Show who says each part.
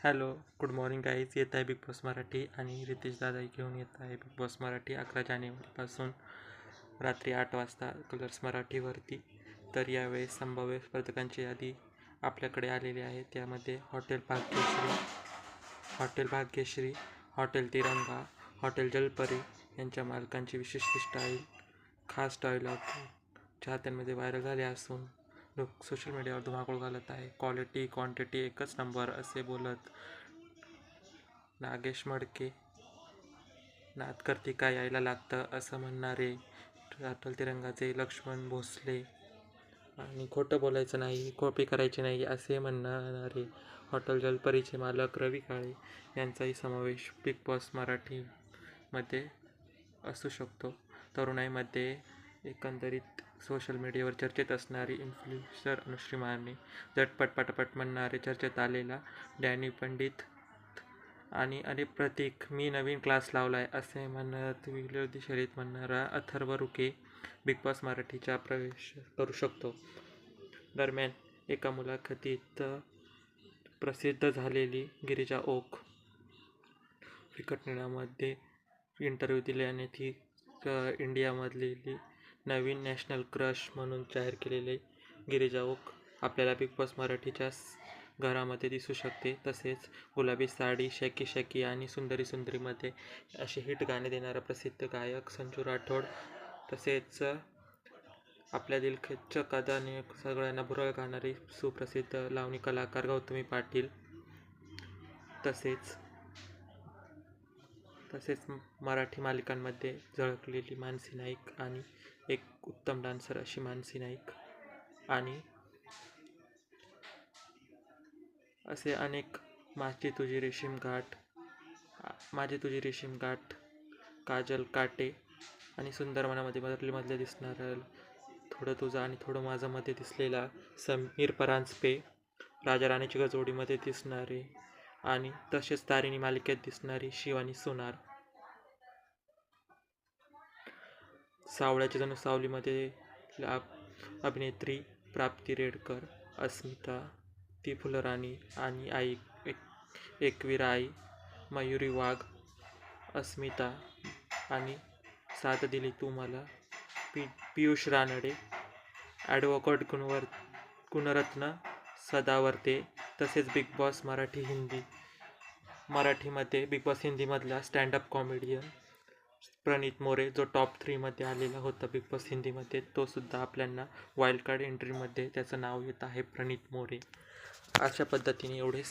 Speaker 1: Hello, good morning guys. येत आहे big boss Marathi आणि रितेश दादा घेऊन येत आहे बिग बॉस मराठी 11 जानेवारीपासून रात्री 8 वाजता कलर्स मराठीवरती. तर यावेळेस संभाव्य स्पर्धकांची यादी आपल्याकडे आलेली आहे. त्यामध्ये हॉटेल भाग्यश्री, हॉटेल तिरंगा, हॉटेल जलपरी यांच्या मालकांची विशिष्ट स्टाईल, खास डायलॉग चाहत्यांमध्ये व्हायरल झाले असून लोक सोशल मीडियावर धुमाकूळ घालत आहे. क्वालिटी क्वांटिटी एकच नंबर असे बोलत नागेश मडके, नाद करती का यायला लागतं असं म्हणणारे हॉटेल तिरंगाचे लक्ष्मण भोसले आणि खोटं बोलायचं नाही, कॉपी करायची नाही असे म्हणणारे हॉटेल जलपरीचे मालक रवी काळे यांचाही समावेश बिग बॉस मराठीमध्ये असू शकतो. तरुणाईमध्ये एकंदरीत सोशल मीडियावर चर्चेत असणारी इन्फ्लुएन्सर अनुश्री माने, झटपट पटापट म्हणणारे चर्चेत आलेला डॅनी पंडित आणि अरे प्रतीक मी नवीन क्लास लावलाय असे म्हणत विरोधी शर्यत म्हणणारा अथर्व रुके बिग बॉस मराठीचा प्रवेश करू शकतो. दरम्यान एका मुलाखतीत प्रसिद्ध झालेली गिरिजा ओक फिकट निळ्यामध्ये इंटरव्ह्यू दिल्याने ती इंडियामधली नवीन नॅशनल क्रश म्हणून जाहीर केलेले गिरिजा ओक आपल्याला बिग बॉस मराठीच्या घरामध्ये दिसू शकते. तसेच गुलाबी साडी, शॅकी शॅकी आणि सुंदरी सुंदरीमध्ये असे हिट गाणे देणारा प्रसिद्ध गायक संजू राठोड, तसेच आपल्या दिलखेच कदाने सगळ्यांना भुरळ घालणारी सुप्रसिद्ध लावणी कलाकार गौतमी पाटील, तसेच मराठी मालिकांमध्ये झळकलेली मानसी नाईक आणि एक उत्तम डान्सर अशी मानसी नाईक आणि असे अनेक माझी तुझी रेशीम गाठ, काजल काटे आणि सुंदर मनामध्ये मधले दिसणारा थोडं तुझं आणि थोडं माझं मध्ये दिसलेला समीर परांजपे, राजा राणीच्या जोडीमध्ये दिसणारे आणि तसेच तारिणी मालिकेत दिसणारी शिवानी सोनार, सावळ्याच्या जणू सावलीमध्ये अभिनेत्री प्राप्ती रेडकर, अस्मिता ती फुलराणी आणि एकवीर आई मयुरी वाघ, अस्मिता आणि साथ दिली तू मला, पियुष रानडे, ॲडव्होकेट गुणरत्न सदावर्ते, तसेच बिग बॉस मराठीमध्ये बिग बॉस हिंदीमधला स्टँडअप कॉमेडियन प्रणित मोरे, जो टॉप 3मध्ये आलेला होता बिग बॉस हिंदीमध्ये, तो सुद्धा आपल्याला वाईल्ड कार्ड एंट्रीमध्ये त्याचं नाव येत आहे, प्रणित मोरे. अशा पद्धतीने एवढे